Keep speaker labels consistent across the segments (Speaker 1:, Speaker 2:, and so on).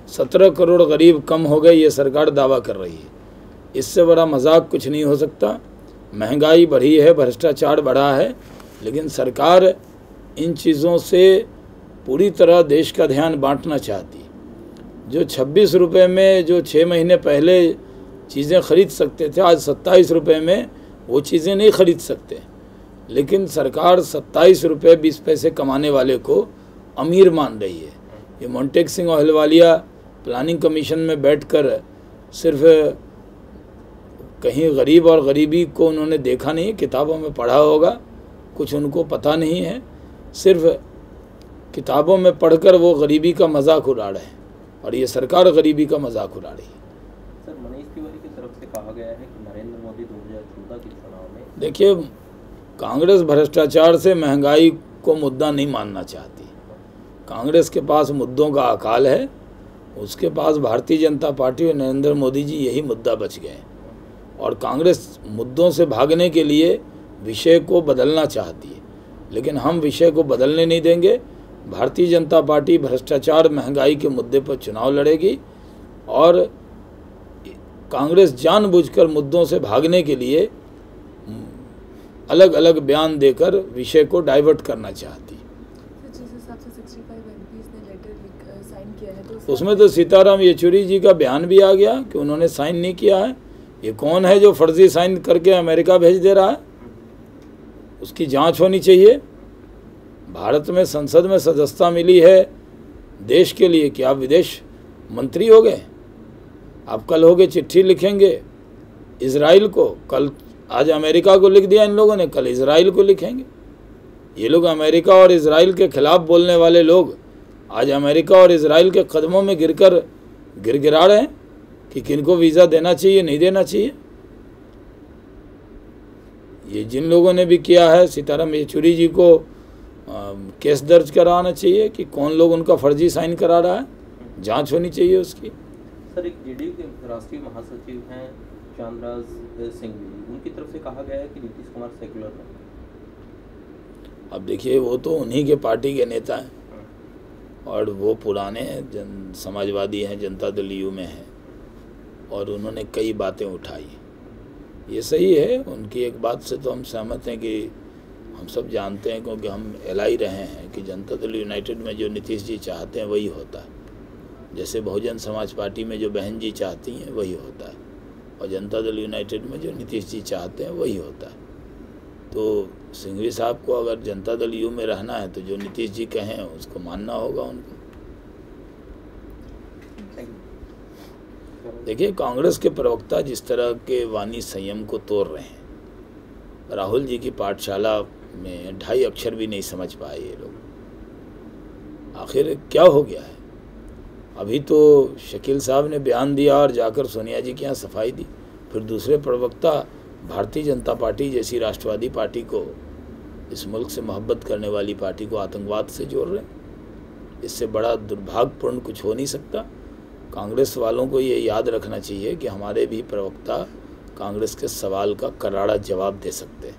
Speaker 1: 17 करोड़ गरीब कम हो गए, ये सरकार दावा कर रही है। इससे बड़ा मजाक कुछ नहीं हो सकता। महंगाई बढ़ी है, भ्रष्टाचार बढ़ा है, लेकिन सरकार इन चीज़ों से पूरी तरह देश का ध्यान बांटना चाहती है। जो 26 रुपये में जो 6 महीने पहले चीज़ें खरीद सकते थे, आज 27 रुपये में वो चीज़ें नहीं खरीद सकते। लेकिन सरकार 27 रुपये 20 पैसे कमाने वाले को अमीर मान रही है। ये मोन्टेक सिंह अहलवालिया प्लानिंग कमीशन में बैठकर सिर्फ कहीं गरीब और गरीबी को उन्होंने देखा नहीं, किताबों में पढ़ा होगा, कुछ उनको पता नहीं है, सिर्फ किताबों में पढ़कर वो गरीबी का मजाक उड़ा रहे हैं, और ये सरकार गरीबी का मजाक उड़ा रही है।
Speaker 2: सर, मनीष तिवारी की तरफ से कहा गया है कि नरेंद्र मोदी 2014 के चुनाव में,
Speaker 1: देखिए, कांग्रेस भ्रष्टाचार से महंगाई को मुद्दा नहीं मानना चाहती। कांग्रेस के पास मुद्दों का अकाल है, उसके पास भारतीय जनता पार्टी और नरेंद्र मोदी जी यही मुद्दा बच गए, और कांग्रेस मुद्दों से भागने के लिए विषय को बदलना चाहती है, लेकिन हम विषय को बदलने नहीं देंगे। भारतीय जनता पार्टी भ्रष्टाचार महंगाई के मुद्दे पर चुनाव लड़ेगी, और कांग्रेस जानबूझकर मुद्दों से भागने के लिए अलग अलग बयान देकर विषय को डाइवर्ट करना चाहती है। उसमें तो सीताराम येचुरी जी का बयान भी आ गया कि उन्होंने साइन नहीं किया है। ये कौन है जो फर्जी साइन करके अमेरिका भेज दे रहा है? उसकी जांच होनी चाहिए। भारत में संसद में सदस्यता मिली है देश के लिए कि आप विदेश मंत्री हो गए। आप कल हो गए चिट्ठी लिखेंगे इजराइल को, कल आज अमेरिका को लिख दिया इन लोगों ने, कल इजराइल को लिखेंगे। ये लोग अमेरिका और इजराइल के खिलाफ बोलने वाले लोग आज अमेरिका और इजराइल के कदमों में गिड़गिड़ा रहे हैं कि किनको वीज़ा देना चाहिए, नहीं देना चाहिए। ये जिन लोगों ने भी किया है, सीताराम येचुरी जी को केस दर्ज कराना चाहिए कि कौन लोग उनका फर्जी साइन करा रहा है, जांच होनी चाहिए उसकी।
Speaker 2: सर, एक जेडीयू के राष्ट्रीय महासचिव हैं चांद्राज सिंह, उनकी तरफ से कहा गया है कि नीतीश कुमार सेकुलर हैं।
Speaker 1: अब देखिए, वो तो उन्हीं के पार्टी के नेता हैं, और वो पुराने समाजवादी हैं, जनता दल यू में हैं, और उन्होंने कई बातें उठाई। ये सही है, उनकी एक बात से तो हम सहमत हैं कि हम सब जानते हैं, क्योंकि हम एलाई रहे हैं कि जनता दल यूनाइटेड में जो नीतीश जी चाहते हैं वही होता है। जैसे बहुजन समाज पार्टी में जो बहन जी चाहती हैं वही होता है, और जनता दल यूनाइटेड में जो नीतीश जी चाहते हैं वही होता है। तो सिंघवी साहब को अगर जनता दल यू में रहना है तो जो नीतीश जी कहें उसको मानना होगा उनको। देखिए, कांग्रेस के प्रवक्ता जिस तरह के वाणी संयम को तोड़ रहे हैं, राहुल जी की पाठशाला में 2.5 अक्षर भी नहीं समझ पाए ये लोग। आखिर क्या हो गया है? अभी तो शकील साहब ने बयान दिया और जाकर सोनिया जी के यहाँ सफाई दी, फिर दूसरे प्रवक्ता भारतीय जनता पार्टी जैसी राष्ट्रवादी पार्टी को, इस मुल्क से मोहब्बत करने वाली पार्टी को आतंकवाद से जोड़ रहे हैं। इससे बड़ा दुर्भाग्यपूर्ण कुछ हो नहीं सकता। कांग्रेस वालों को ये याद रखना चाहिए कि हमारे भी प्रवक्ता कांग्रेस के सवाल का करारा जवाब दे सकते हैं,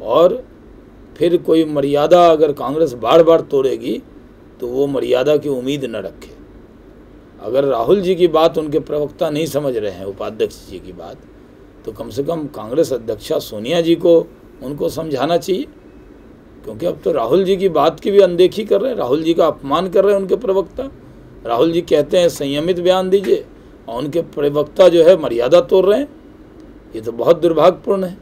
Speaker 1: और फिर कोई मर्यादा अगर कांग्रेस बार बार तोड़ेगी तो वो मर्यादा की उम्मीद न रखे। अगर राहुल जी की बात उनके प्रवक्ता नहीं समझ रहे हैं, उपाध्यक्ष जी की बात, तो कम से कम कांग्रेस अध्यक्षा सोनिया जी को उनको समझाना चाहिए, क्योंकि अब तो राहुल जी की बात की भी अनदेखी कर रहे हैं, राहुल जी का अपमान कर रहे हैं उनके प्रवक्ता। राहुल जी कहते हैं संयमित बयान दीजिए, और उनके प्रवक्ता जो है मर्यादा तोड़ रहे हैं। ये तो बहुत दुर्भाग्यपूर्ण है।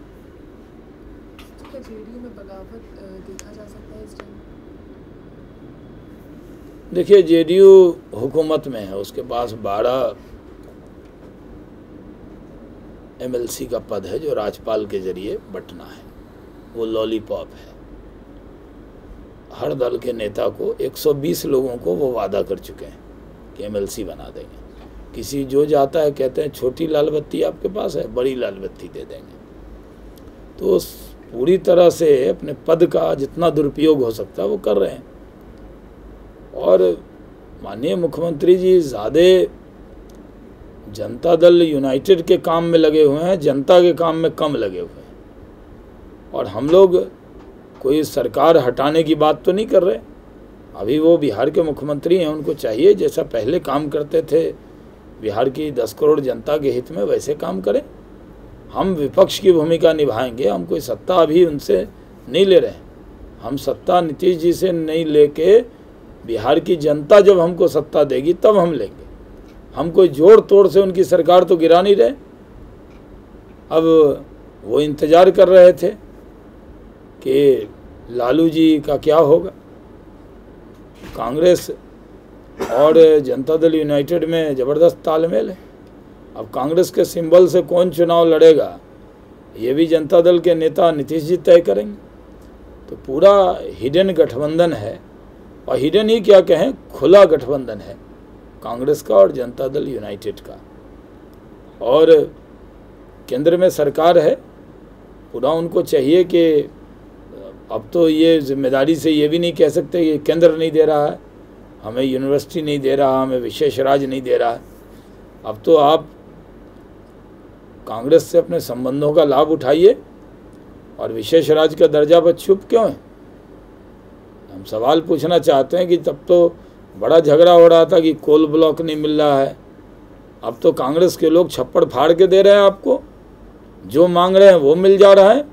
Speaker 1: देखिए, जेडीयू हुकूमत में है, उसके पास 12 एमएलसी का पद है जो राज्यपाल के जरिए बंटना है। वो लॉलीपॉप है। हर दल के नेता को 120 लोगों को वो वादा कर चुके हैं कि एमएलसी बना देंगे। किसी जो जाता है कहते हैं छोटी लाल बत्ती आपके पास है, बड़ी लाल बत्ती दे देंगे। तो पूरी तरह से अपने पद का जितना दुरुपयोग हो सकता है वो कर रहे हैं। और माननीय मुख्यमंत्री जी ज़्यादा जनता दल यूनाइटेड के काम में लगे हुए हैं, जनता के काम में कम लगे हुए हैं। और हम लोग कोई सरकार हटाने की बात तो नहीं कर रहे, अभी वो बिहार के मुख्यमंत्री हैं, उनको चाहिए जैसा पहले काम करते थे बिहार की 10 करोड़ जनता के हित में, वैसे काम करें। हम विपक्ष की भूमिका निभाएंगे, हम कोई सत्ता अभी उनसे नहीं ले रहे हैं। हम सत्ता नीतीश जी से नहीं लेके बिहार की जनता जब हमको सत्ता देगी तब हम लेंगे। हम कोई जोड़ तोड़ से उनकी सरकार तो गिरा नहीं रहे। अब वो इंतज़ार कर रहे थे कि लालू जी का क्या होगा। कांग्रेस और जनता दल यूनाइटेड में ज़बरदस्त तालमेल है। अब कांग्रेस के सिंबल से कौन चुनाव लड़ेगा ये भी जनता दल के नेता नीतीश जी तय करेंगे। तो पूरा हिडन गठबंधन है, और हिडन ही क्या कहें, खुला गठबंधन है कांग्रेस का और जनता दल यूनाइटेड का। और केंद्र में सरकार है, पूरा उनको चाहिए कि अब तो ये जिम्मेदारी से ये भी नहीं कह सकते कि केंद्र नहीं दे रहा है, हमें यूनिवर्सिटी नहीं दे रहा, हमें विशेष राज्य नहीं दे रहा है। अब तो आप कांग्रेस से अपने संबंधों का लाभ उठाइए और विशेष राज्य का दर्जा पर चुप क्यों है। हम सवाल पूछना चाहते हैं कि तब तो बड़ा झगड़ा हो रहा था कि कोल ब्लॉक नहीं मिल रहा है, अब तो कांग्रेस के लोग छप्पड़ फाड़ के दे रहे हैं, आपको जो मांग रहे हैं वो मिल जा रहा है।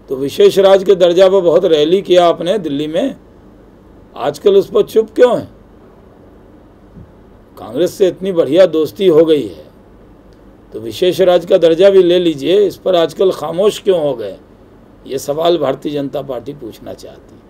Speaker 1: तो विशेष राज्य के दर्जा पर बहुत रैली किया आपने दिल्ली में, आजकल उस पर चुप क्यों है। कांग्रेस से इतनी बढ़िया दोस्ती हो गई है तो विशेष राज्य का दर्जा भी ले लीजिए, इस पर आजकल खामोश क्यों हो गए, ये सवाल भारतीय जनता पार्टी पूछना चाहती है।